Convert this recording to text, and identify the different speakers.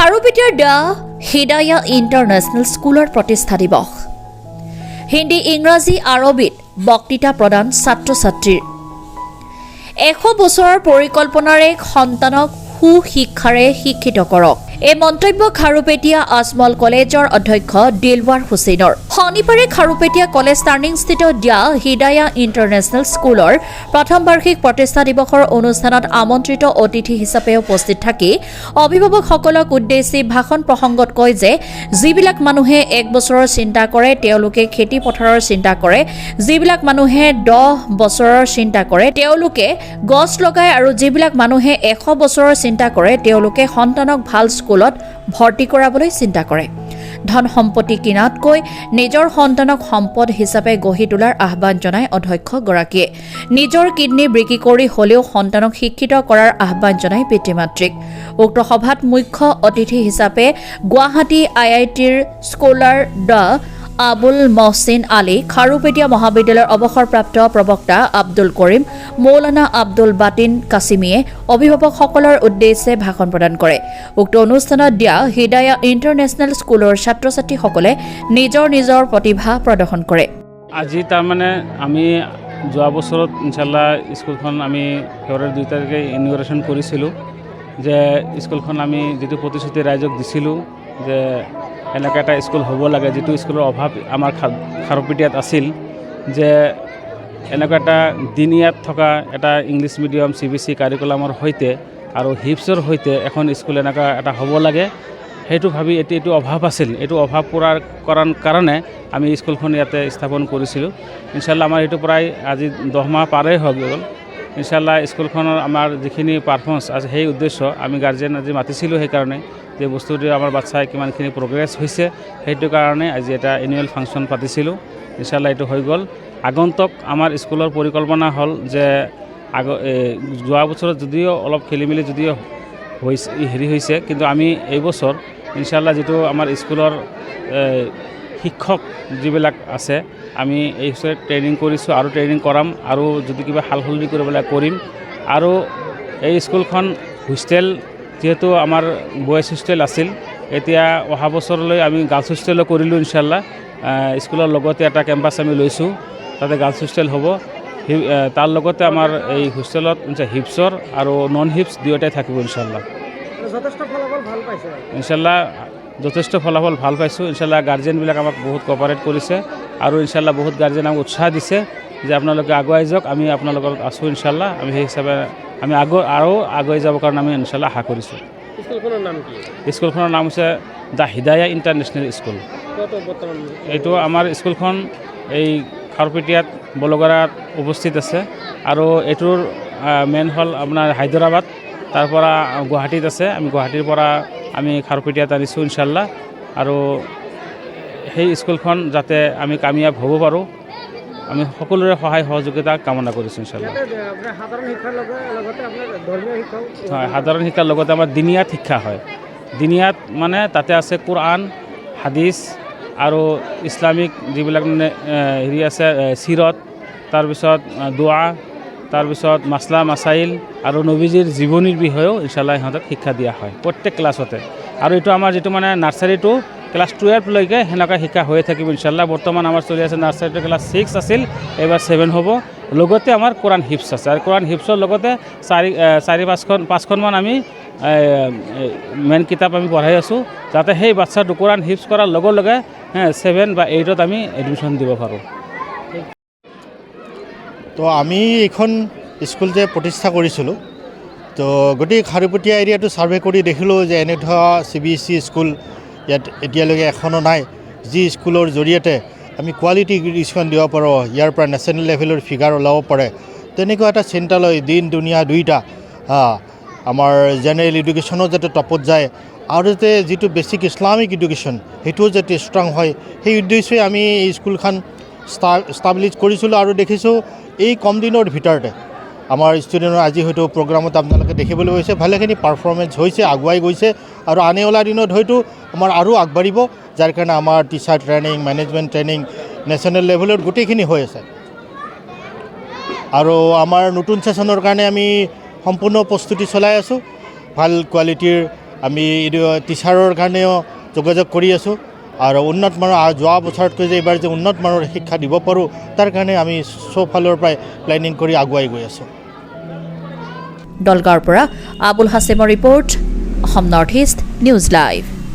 Speaker 1: খাৰুপেটীয়াৰ the Hidaya international স্কুলৰ প্ৰতিষ্ঠা দিৱস। হিন্দী, ইংৰাজী, আৰবীত বক্তৃতা প্ৰদান ছাত্ৰ-ছাত্ৰীৰ। 100 বছৰৰ পৰিকল্পনাৰে সন্তানক সুশিক্ষাৰে শিক্ষিত কৰক। এই মন্তব্য খাৰুপেটীয়া আজমল কলেজৰ অধ্যক্ষ দিলৱাৰ হুছেইনৰ। শনিবাৰে Kharupetia college টাৰ্ণিংস্থিত the Hidaya international স্কুলৰ প্ৰথম বাৰ্ষিক প্ৰতিষ্ঠা দিৱসৰ অনুষ্ঠানত আমন্ত্ৰিত অতিথি হিচাপে উপস্থিত থাকি অভিভাৱকসকলক উদ্দেশ্যি ভাষণ প্ৰসংগত কয় যে যিবিলাক মানুহে 1 বছৰৰ চিন্তা কৰে তেওঁলোকে খেতি পথাৰৰ চিন্তা কৰে, যিবিলাক মানুহে 10 বছৰৰ চিন্তা কৰে তেওঁলোকে গছ লগায় আৰু যিবিলাক মানুহে 100 বছৰৰ চিন্তা কৰে তেওঁলোকে সন্তানক ভাল স্কুলত ভৰ্তি কৰাবলৈ চিন্তা কৰে। ধন সম্পত্তি কিনাতকৈ নিজৰ সন্তানক সম্পদ হিচাপে গঢ়ি তোলাৰ আহ্বান জনাই অধ্যক্ষগৰাকীয়ে নিজৰ কিডনী বিক্ৰী কৰি হলেও সন্তানক শিক্ষিত কৰাৰ আহ্বান জনাই পিতৃ মাতৃক। উক্ত সভাত মুখ্য অতিথি হিচাপে গুৱাহাটী IITৰ স্কলাৰ দ্য আবুল মহচিন আলী, খাৰুপেটীয়া মহাবিদ্যালয়ৰ অৱসৰপ্ৰাপ্ত প্ৰবক্তা আব্দুল কৰিম, মৌলানা আব্দুল বাতিন কাছিমিয়ে অভিভাৱকসকলৰ উদ্দেশ্যে ভাষণ প্ৰদান কৰে। উক্ত অনুষ্ঠানত দ্য হিদায়া ইণ্টাৰনেশ্যনেল স্কুলৰ ছাত্ৰ-ছাত্ৰীসকলে নিজৰ নিজৰ প্ৰতিভা প্ৰদৰ্শন কৰে।
Speaker 2: আজি তাৰমানে আমি যোৱা বছৰত ইনশাল্লাহ স্কুলখন আমি ফেব্ৰুৱাৰী 2 তাৰিখে ইনগৰেশ্যন কৰিছিলোঁ যে স্কুলখন আমি যিটো প্ৰতিশ্ৰুতি ৰাইজক দিছিলোঁ যে এনেকুৱা এটা স্কুল হ'ব লাগে, যিটো স্কুলৰ অভাৱ আমাৰ খাৰুপেটীয়াত আছিল, যে এনেকুৱা এটা দিনীয়াত থকা এটা ইংলিছ মিডিয়াম CBSE কাৰিকুলামৰ সৈতে আৰু হিপছৰ সৈতে এখন স্কুল এনেকুৱা এটা হ'ব লাগে, সেইটো ভাবি এইটো অভাৱ আছিল। এইটো অভাৱ পূৰাৰ কাৰণে আমি স্কুলখন ইয়াতে স্থাপন কৰিছিলোঁ। ইনশাল্লাহ আমাৰ এইটো প্ৰায় আজি 10 মাহ পাৰেই হৈ গ'ল। ইনশাল্লাহ স্কুলখনৰ আমাৰ যিখিনি পাৰফৰ্মেঞ্চ আছে সেই উদ্দেশ্য আমি গাৰ্জেন আজি মাতিছিলোঁ, সেইকাৰণে যে বস্তুটো আমাৰ বাচ্চাই কিমানখিনি প্ৰগ্ৰেছ হৈছে সেইটো কাৰণে আজি এটা এনুৱেল ফাংচন পাতিছিলোঁ। ইনশাল্লাহ এইটো হৈ গ'ল। আগন্তুক আমাৰ স্কুলৰ পৰিকল্পনা হ'ল যে যোৱা বছৰত যদিও অলপ খেলিমেলি যদিও হৈছে কিন্তু আমি এইবছৰ ইনশাল্লাহ যিটো আমাৰ স্কুলৰ শিক্ষক যিবিলাক আছে আমি এই বিষয়ে ট্ৰেইনিং কৰিছোঁ আৰু ট্ৰেইনিং কৰাম, আৰু যদি কিবা সাল সলনি কৰিবলৈ কৰিম। আৰু এই স্কুলখন হোষ্টেল যিহেতু আমাৰ বয়েজ হোষ্টেল আছিল, এতিয়া অহা বছৰলৈ আমি গাৰ্লছ হোষ্টেলো কৰিলোঁ ইনশাল্লাহ। স্কুলৰ লগতে এটা কেম্পাছ আমি লৈছোঁ, তাতে গাৰ্লছ হোষ্টেল হ'ব। তাৰ লগতে আমাৰ এই হোষ্টেলত হিপছৰ আৰু নন হিপছ দুয়োটাই থাকিব ইনশাল্লাহ। ইনশাল্লাহ যথেষ্ট ফলাফল ভাল পাইছোঁ। ইনশাল্লাহ গাৰ্জেনবিলাক আমাক বহুত কোঅপাৰেট কৰিছে আৰু ইনশাল্লাহ বহুত গাৰ্জেন আমাক উৎসাহ দিছে যে আপোনালোকে আগুৱাই যাওক, আমি আপোনালোকৰ আছোঁ ইনশাল্লাহ। আমি সেই হিচাপে আমি আৰু আগুৱাই যাবৰ কাৰণে আমি ইনশাল্লাহ আশা কৰিছোঁ।
Speaker 3: স্কুলখনৰ নাম কি?
Speaker 2: স্কুলখনৰ নাম হৈছে দ্য হিদায়া ইণ্টাৰনেশ্যনেল স্কুল। এইটো আমাৰ স্কুলখন এই খাৰুপেটীয়াত বলগৰাত উপস্থিত আছে, আৰু এইটোৰ মেইন হ'ল আপোনাৰ হায়দৰাবাদ, তাৰ পৰা গুৱাহাটীত আছে। আমি গুৱাহাটীৰ পৰা আমি খাৰুপেটীয়াত আনিছোঁ ইনশাল্লাহ, আৰু সেই স্কুলখন যাতে আমি কামিয়াব হ'ব পাৰোঁ আমি সকলোৰে সহায় সহযোগিতা কামনা কৰিছোঁ ইনশাল্লাহ। হয়, সাধাৰণ শিক্ষাৰ লগতে আমাৰ দিনীয়াত শিক্ষা হয়। দিনীয়াত মানে তাতে আছে কোৰআন, হাদিছ আৰু ইছলামিক যিবিলাক মানে হেৰি আছে, চিৰত, তাৰপিছত দোৱা, তাৰপিছত মাছলা মাছাইল আৰু নবীজীৰ জীৱনীৰ বিষয়েও ইনশাল্লাহ সিহঁতক শিক্ষা দিয়া হয় প্ৰত্যেক ক্লাছতে। আৰু এইটো আমাৰ যিটো মানে নাৰ্চাৰী টু ক্লাছ 12লৈকে সেনেকুৱা শিক্ষা হৈয়ে থাকিব ইনশাল্লাহ। বৰ্তমান আমাৰ চলি আছে নাৰ্চাৰী টু ক্লাছ 6 আছিল, এইবাৰ 7 হ'ব। লগতে আমাৰ কোৰআন হিপছ আছে, আৰু কোৰআন হিপছৰ লগতে 4-5খনমান আমি মেইন কিতাপ আমি পঢ়াই আছোঁ, যাতে সেই বাচ্চাটো কোৰআন হিপছ কৰাৰ লগে লগে 7 বা 8ত আমি এডমিশ্যন দিব পাৰোঁ।
Speaker 4: তো আমি এইখন স্কুল যে প্ৰতিষ্ঠা কৰিছিলোঁ, তো গোটেই খাৰুপেটীয়া এৰিয়াটো ছাৰ্ভে কৰি দেখিলোঁ যে এনে ধৰা CBSE স্কুল ইয়াত এতিয়ালৈকে এখনো নাই, যি স্কুলৰ জৰিয়তে আমি কোৱালিটি এডুকেশ্যন দিব পাৰোঁ, ইয়াৰ পৰা নেশ্যনেল লেভেলৰ ফিগাৰ ওলাব পাৰে। তেনেকুৱা এটা চিন্তা লৈ দিন দুনিয়া দুইটা আমাৰ জেনেৰেল এডুকেশ্যনো যাতে টপত যায়, আৰু যাতে যিটো বেছিক ইছলামিক এডুকেশ্যন সেইটোও যাতে ষ্ট্ৰং হয়, সেই উদ্দেশ্যে আমি এই স্কুলখন ষ্টাব্লিছ কৰিছিলোঁ। আৰু দেখিছোঁ এই কম দিনৰ ভিতৰতে আমাৰ ষ্টুডেণ্টৰ আজি হয়তো প্ৰগ্ৰামত আপোনালোকে দেখিবলৈ গৈছে ভালেখিনি পাৰফৰ্মেঞ্চ হৈছে, আগুৱাই গৈছে, আৰু আনেৱালা দিনত হয়তো আমাৰ আৰু আগবাঢ়িব, যাৰ কাৰণে আমাৰ teacher training, management training national লেভেলত গোটেইখিনি হৈ আছে। আৰু আমাৰ নতুন ছেশ্যনৰ কাৰণে আমি সম্পূৰ্ণ প্ৰস্তুতি চলাই আছোঁ। ভাল কোৱালিটিৰ আমি টিচাৰৰ কাৰণেও যোগাযোগ কৰি আছোঁ আৰু উন্নত মানৰ যোৱা বছৰতকৈ যে এইবাৰ যে উন্নত মানৰ শিক্ষা দিব পাৰোঁ তাৰ কাৰণে আমি চৌফালৰ পৰাই প্লেনিং কৰি আগুৱাই গৈ আছোঁ।
Speaker 1: দলগাঁৱৰ পৰা আবুল হাছেমৰ report, Asom north east news live.